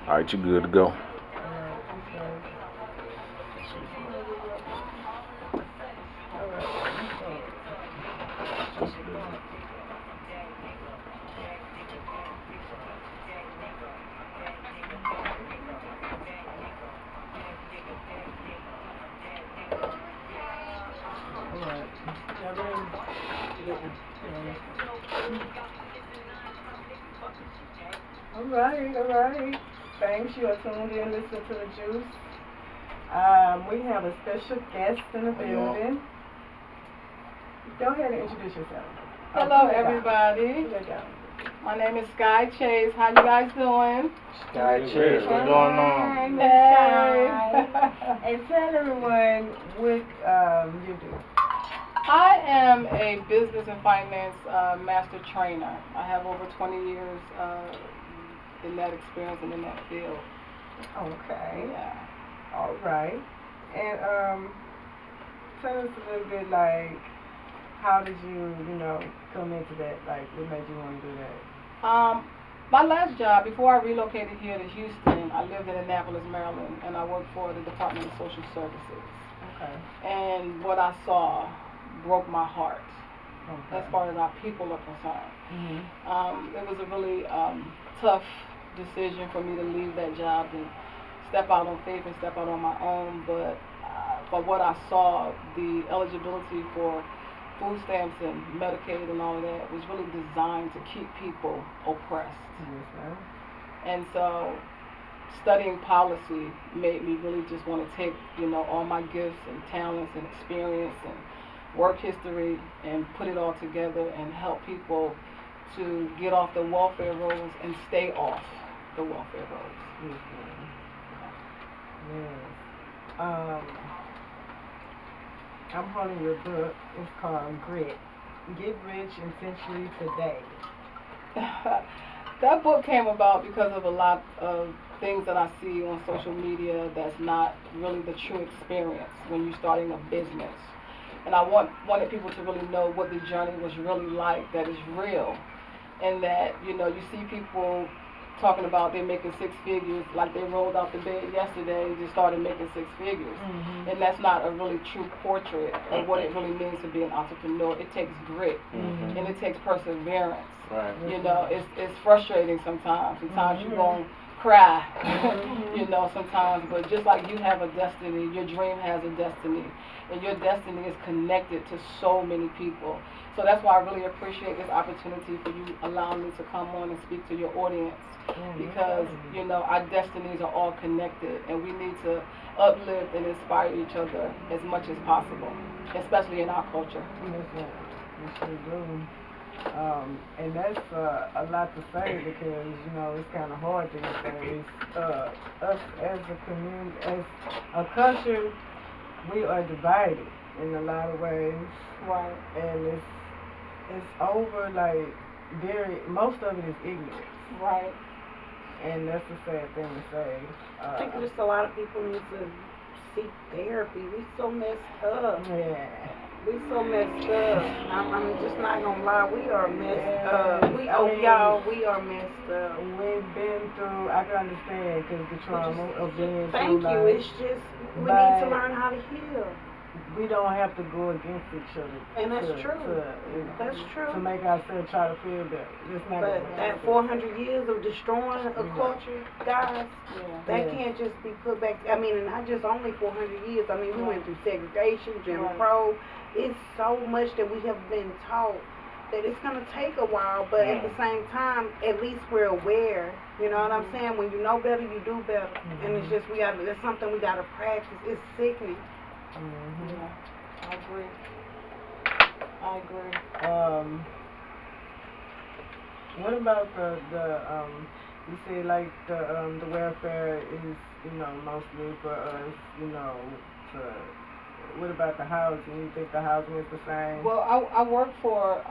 All right, you good to go. Alright, okay. Alright, alright. Y'all ready? Yeah. Alright, alright. Thanks, you are tuned in, listen to the juice. We have a special guest in the building. Go ahead and introduce yourself. Hello, everybody. My name is Skyy Chase. How you guys doing? Skyy Chase, what's going on? Hey. And tell everyone what you do. I am a business and finance master trainer. I have over 20 years in that experience and in that field. Okay. Yeah. All right. And tell us a little bit like how did you, come into that? Like what made you want to do that? My last job, before I relocated here to Houston, I lived in Annapolis, Maryland, and I worked for the Department of Social Services. Okay. And what I saw broke my heart Okay. as far as our people are concerned. Mhm. It was a really tough decision for me to leave that job and step out on faith and step out on my own. But for what I saw, the eligibility for food stamps and Medicaid and all of that was really designed to keep people oppressed. Yes, ma'am. And so studying policy made me really just want to take, all my gifts and talents and experience and work history and put it all together and help people to get off the welfare rolls and stay off the welfare rolls. Yes, ma'am. Yes. I'm holding your book. It's called Grit. Get Rich Essentially Today. That book came about because of a lot of things that I see on social media that's not really the true experience when you're starting a business. And I wanted people to really know what the journey was really like, that is real. And that, you see people talking about they're making six figures, like they rolled out the bed yesterday and just started making six figures. Mm-hmm. And that's not a really true portrait of what it really means to be an entrepreneur. It takes grit and it takes perseverance. Right. It's frustrating sometimes. Sometimes you're going to cry, sometimes. But just like you have a destiny, your dream has a destiny. And your destiny is connected to so many people. So that's why I really appreciate this opportunity for you allowing me to come on and speak to your audience. Because, our destinies are all connected. And we need to uplift and inspire each other as much as possible, especially in our culture. Yes, ma'am. We sure do. And that's a lot to say because, it's kind of hard these days. Us as a community, as a country, we are divided in a lot of ways. Right. And it's over like most of it is ignorance. Right. And that's a sad thing to say. I think just a lot of people need to seek therapy. We so messed up. Yeah. We so messed up. I'm just not gonna lie. We are messed up. We are messed up. We've been through. I can understand because the trauma of being Thank through you. life. It's just we need to learn how to heal. We don't have to go against each other. And that's true. That's true. To make ourselves try to feel better. But that 400 years of destroying a culture, guys, that can't just be put back. I mean, and not just only 400 years. I mean, we went through segregation, Jim Crow. It's so much that we have been taught that it's going to take a while, but at the same time, at least we're aware. You know what I'm saying? When you know better, you do better. And it's just, that's something we got to practice. It's sickening. Yeah, I agree. What about the you say like the welfare is mostly for us to. What about the housing? You think the housing is the same? Well, I work for,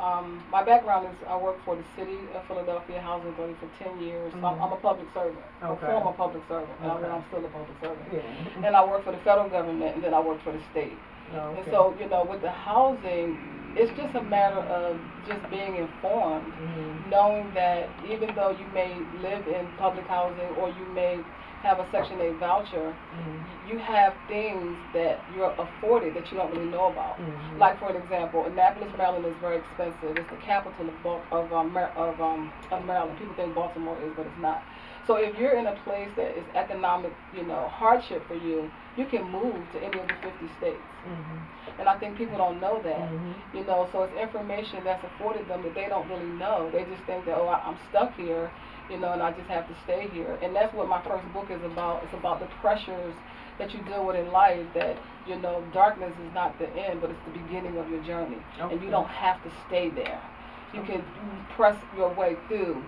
my background is I work for the city of Philadelphia Housing Authority for 10 years. So I'm a public servant, a former public servant, and I'm still a public servant. Yeah. And I work for the federal government, and then I work for the state. Okay. And so, with the housing, it's just a matter of just being informed, knowing that even though you may live in public housing or you may have a Section 8 voucher, you have things that you're afforded that you don't really know about. Like, for an example, Annapolis, Maryland is very expensive. It's the capital of Maryland. People think Baltimore is, but it's not. So if you're in a place that is economic, hardship for you, you can move to any of the 50 states. And I think people don't know that. So it's information that's afforded them that they don't really know. They just think that, oh, I'm stuck here, and I just have to stay here. And that's what my first book is about. It's about the pressures that you deal with in life, that, darkness is not the end, but it's the beginning of your journey. Okay. And you don't have to stay there. You can press your way through,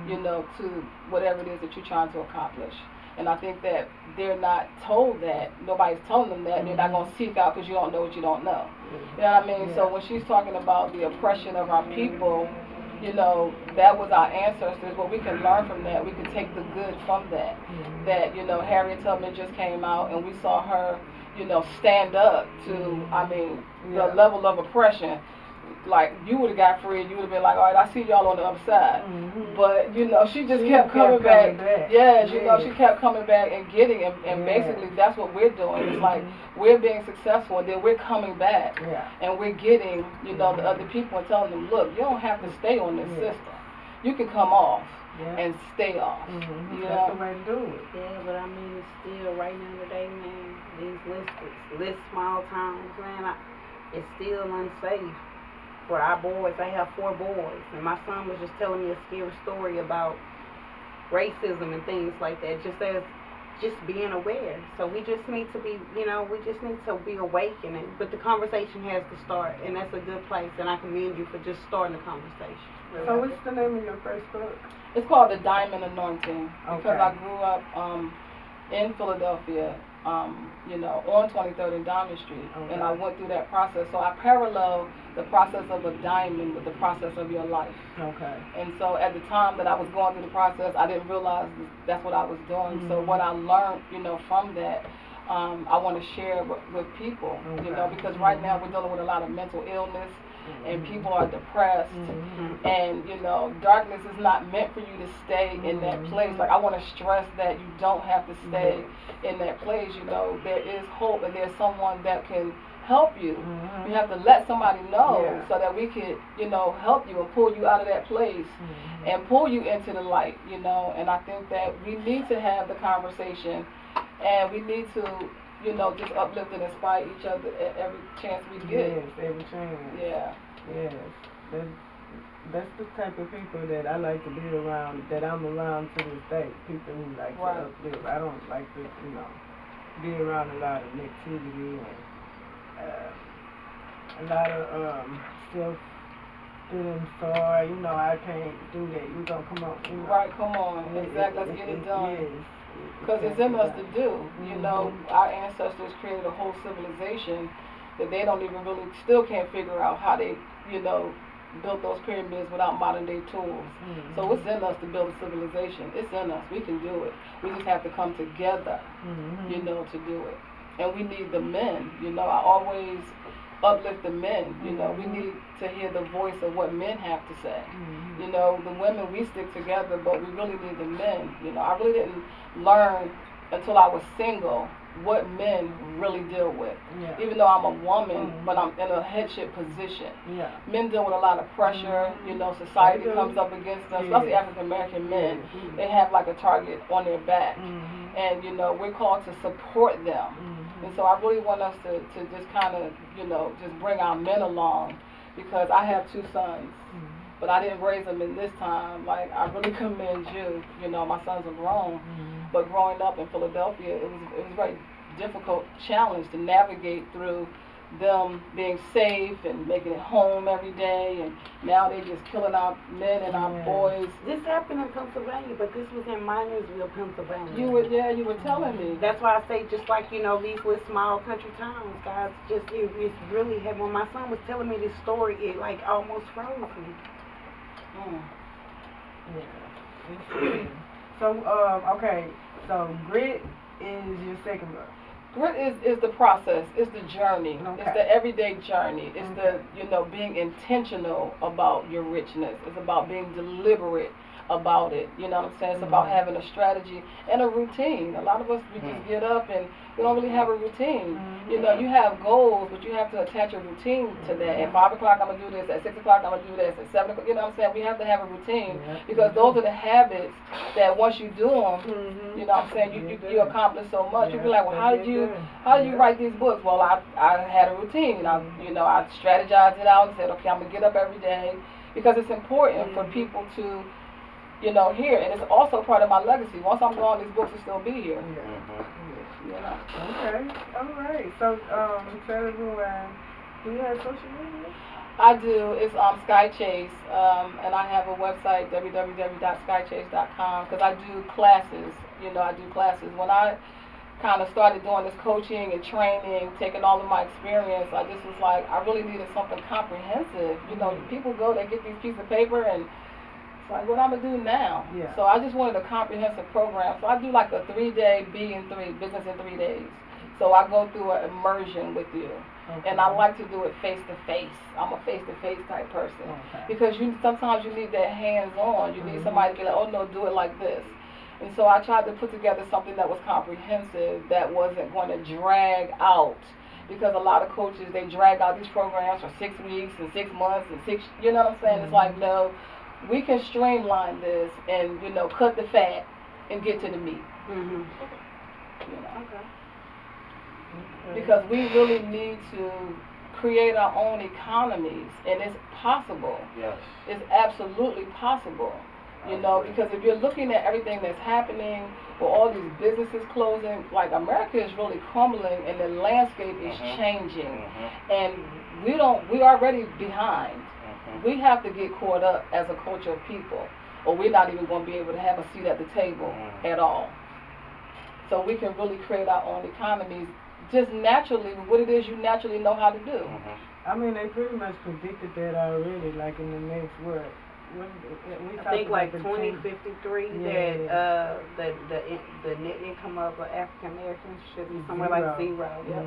to whatever it is that you're trying to accomplish. And I think that they're not told that. Nobody's telling them that. They're not going to seek out because you don't know what you don't know. You know what I mean? Yeah. So when she's talking about the oppression of our people, that was our ancestors. But we can learn from that. We can take the good from that. That, Harriet Tubman just came out and we saw her, stand up to, the level of oppression. Like, you would have got free and you would have been like, all right, I see y'all on the other side. But, she just kept coming back. Yeah, she kept coming back and getting, and basically that's what we're doing. It's like we're being successful and then we're coming back. And we're getting, the other people and telling them, look, you don't have to stay on this system. You can come off and stay off. That's the way to do it. Yeah, but it's still, right now today, man, these small towns, man, it's still unsafe. For our boys, I have 4 boys, and my son was just telling me a scary story about racism and things like that, just being aware. So we just need to be, awakened, but the conversation has to start, and that's a good place, and I commend you for just starting the conversation. So what's the name of your first book? It's called The Diamond Anointing, because I grew up in Philadelphia, on 23rd and Diamond Street, and I went through that process. So I parallel the process of a diamond with the process of your life. And so at the time that I was going through the process, I didn't realize that's what I was doing. So what I learned, from that, I want to share with people, because right now we're dealing with a lot of mental illness. And people are depressed, and darkness is not meant for you to stay in that place. Like, I want to stress that you don't have to stay in that place. There is hope, and there's someone that can help you. You have to let somebody know so that we can, help you and pull you out of that place and pull you into the light. And I think that we need to have the conversation, and we need to, just uplift and inspire each other at every chance we get. Yes, every chance. Yeah. Yes. That's the type of people that I like to be around, that I'm around to this day. People who like to uplift. I don't like to, be around a lot of negativity and a lot of self-feeling sorry. I can't do that. You're going to come on. Right, come on. Exactly. Let's get it done. Yes. Because it's in us to do. Our ancestors created a whole civilization that they don't even really, still can't figure out how they, built those pyramids without modern day tools. So it's in us to build a civilization. It's in us. We can do it. We just have to come together, to do it. And we need the men. I always uplift the men. We need to hear the voice of what men have to say. The women, we stick together, but we really need the men. I really didn't learn until I was single what men really deal with. Even though I'm a woman, but I'm in a headship position. Men deal with a lot of pressure. Society comes up against us, especially African American men. They have like a target on their back, and we're called to support them. And so I really want us to just kind of just bring our men along, because I have 2 sons. But I didn't raise them in this time. Like, I really commend you. My sons are grown. But growing up in Philadelphia, it was a very difficult challenge to navigate through them being safe and making it home every day. And now they're just killing our men and our boys. This happened in Pennsylvania, but this was in Minersville, Pennsylvania. You were telling me. That's why I say, just like, these little small country towns, guys, it's really heavy. When my son was telling me this story, it like almost froze me. So, okay, so Grit is your second book. Grit is the process. It's the journey. Okay. It's the everyday journey. It's the being intentional about your richness. It's about being deliberate about it. You know what I'm saying? It's about having a strategy and a routine. A lot of us we just get up and we don't really have a routine. You know, you have goals, but you have to attach a routine to that. At 5 o'clock I'm gonna do this. At 6 o'clock I'm gonna do this. At 7 o'clock, you know what I'm saying? We have to have a routine because those are the habits that once you do them, you know what I'm saying? You accomplish so much. You be like, well, how did you write these books? Well, I had a routine. I strategized it out and said, okay, I'm gonna get up every day because it's important for people to hear, and it's also part of my legacy. Once I'm gone, these books will still be here. Okay, all right. So, tell everyone, do you have social media? I do. It's Skyy Chase, and I have a website, www.skychase.com, because I do classes. I do classes. When I kind of started doing this coaching and training, taking all of my experience, I just was like, I really needed something comprehensive. People go, they get these pieces of paper and like what I'm gonna do now. Yeah. So I just wanted a comprehensive program. So I do like a 3-day business in 3 days. So I go through an immersion with you, and I like to do it face to face. I'm a face to face type person because sometimes you need that hands on. You need somebody to be like, oh no, do it like this. And so I tried to put together something that was comprehensive, that wasn't going to drag out. Because a lot of coaches, they drag out these programs for 6 weeks and 6 months and you know what I'm saying? It's like, no. We can streamline this and, cut the fat and get to the meat. Because we really need to create our own economies, and it's possible. Yes. It's absolutely possible. Because if you're looking at everything that's happening, with all these businesses closing, like America is really crumbling and the landscape is changing. And we're already behind. We have to get caught up as a culture of people, or we're not even going to be able to have a seat at the table at all. So we can really create our own economies just naturally, what it is you naturally know how to do. I mean, they pretty much predicted that already, like in the next what? I think like 2053 that the net income of African Americans should be somewhere like 0. Yep.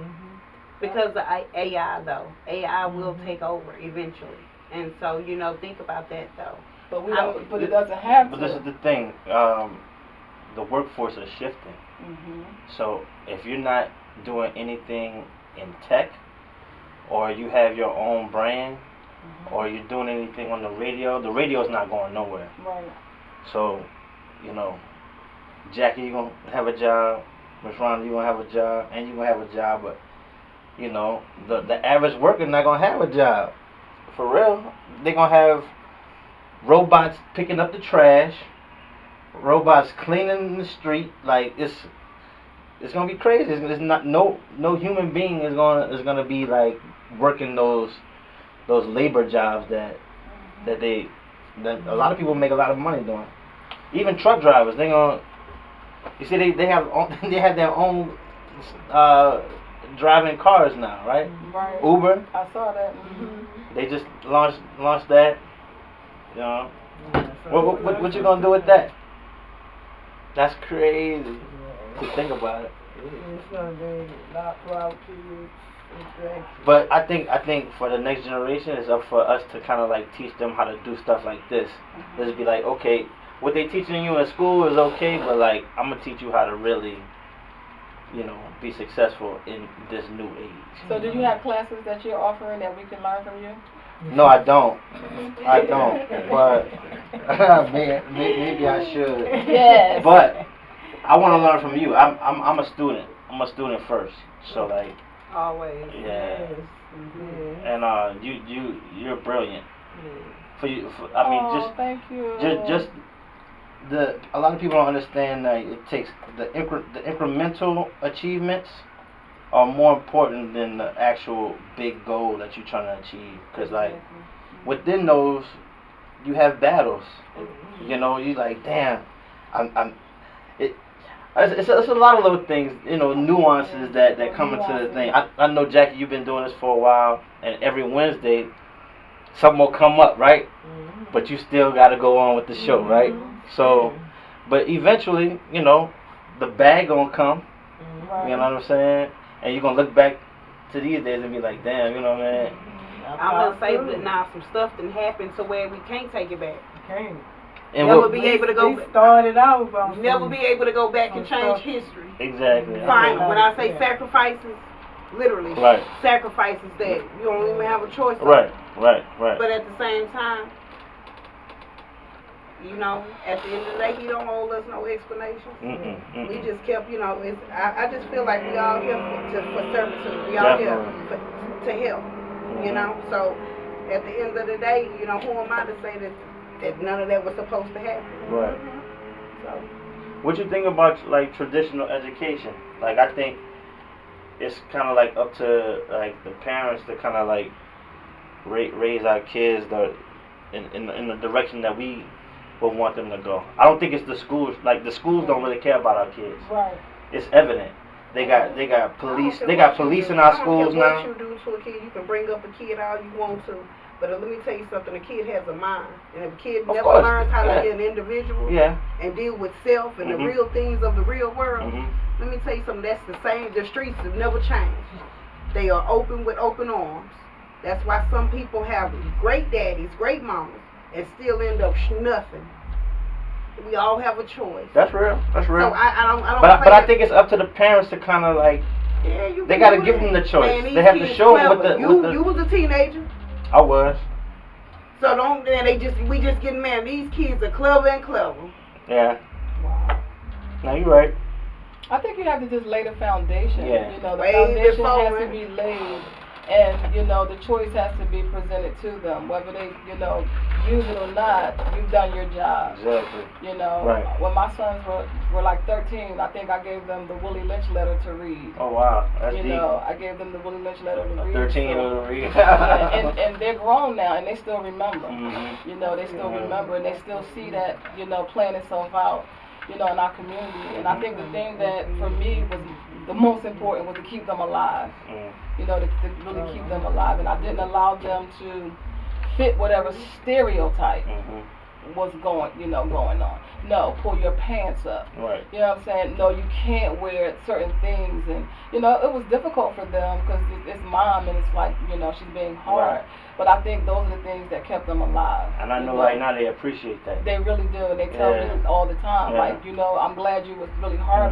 Because the AI though, AI will take over eventually. And so, think about that though. But it doesn't have to. But this is the thing. The workforce is shifting. So if you're not doing anything in tech, or you have your own brand, or you're doing anything on the radio's not going nowhere. Right. So, Jackie, you're going to have a job. Miss Rhonda, you're going to have a job. And you're going to have a job. But, the average worker not going to have a job. For real. They're going to have robots picking up the trash, robots cleaning the street. Like, it's going to be crazy. It's not, no human being is going to be, like, working those labor jobs that a lot of people make a lot of money doing. Even truck drivers, they have their own driving cars now, right? Right. Uber. I saw that. They just launched that. What you gonna do with that? That's crazy to think about it. It's gonna be not for kids. But I think for the next generation, it's up for us to kind of like teach them how to do stuff like this. Just be like, okay, what they teaching you in school is okay, but like I'm gonna teach you how to really, be successful in this new age. So do you have classes that you're offering that we can learn from you? No, I don't. But maybe I should. Yes. But I want to learn from you. I'm a student. I'm a student first. So like. Always. Yeah. And you're brilliant. Thank you. Just a lot of people don't understand that it takes the incremental achievements are more important than the actual big goal that you're trying to achieve. Because like within those, you have battles. You like, damn, It's a lot of little things, nuances that come into the thing. I know, Jackie, you've been doing this for a while, and every Wednesday, something will come up, right? But you still got to go on with the show, right? So, but eventually, the bag gonna come. Right. You know what I'm saying? And you're gonna look back to these days and be like, damn, you know what I mean? I'm gonna say that now some stuff done happened to where we can't take it back. Can't. And Never what, be able to go. We started out on Never some- be able to go back and some change stuff. history. exactly. Fine. Okay. When I say Yeah. sacrifices, literally Right. sacrifices that you don't even have a choice of. Right. But at the same time, you know, at the end of the day, he don't owe us no explanations. We just kept, you know, I just feel like we all here for servitude. We all here to help, you know. So at the end of the day, you know, who am I to say that none of that was supposed to happen? Right. So What you think about like traditional education? Like I think it's kind of like up to like the parents to kind of like raise our kids in the direction that we would want them to go. I don't think it's the schools. Like the schools don't really care about our kids. Right. It's evident. They got police. They got police in our schools now. now. What you do to a kid, you can bring up a kid all you want to. But let me tell you something, a kid has a mind. And if a kid Of never course. learns how to Yeah. be an individual Yeah. and deal with self and the Mhm. real things of the real world, Mhm. let me tell you something, that's the same. The streets have never changed. They are open with open arms. That's why some people have great daddies, great mamas, and still end up nothing. We all have a choice. That's real. That's real. So I don't But I think it's up to the parents to kind of like yeah, you they can gotta do give it. them the choice. Man, They have to these kids show them what clever. the You was a teenager. I was. So don't we just getting mad. These kids are clever and clever. Yeah. Wow. No, you're right. I think you have to just lay the foundation. Yeah. You know, the Way foundation before, has to man. be laid, and you know, the choice has to be presented to them, whether they, you know, use it or not. You've done your job. Exactly. You know, Right. when my sons were like 13, I think I gave them the Willie Lynch letter to read. Oh wow, that's You deep. know, I gave them the Willie Lynch letter to A read. 13-year-old to read. Yeah, and they're grown now, and they still remember. Mhm. You know, they still remember, and they still see that, you know, playing itself out, you know, in our community. And I think the thing that for me was the most important was to keep them alive. Mm. You know, to really keep them alive, and I didn't allow them to fit whatever stereotype Mhm. was going on. No, pull your pants up. Right. You know what I'm saying? No, you can't wear certain things, and you know it was difficult for them because it's mom, and it's like, you know, she's being hard. Right. But I think those are the things that kept them alive. And I you know right now they appreciate that. They really do, and they tell Yeah. me all the time, Yeah. like, you know, I'm glad you was really hard.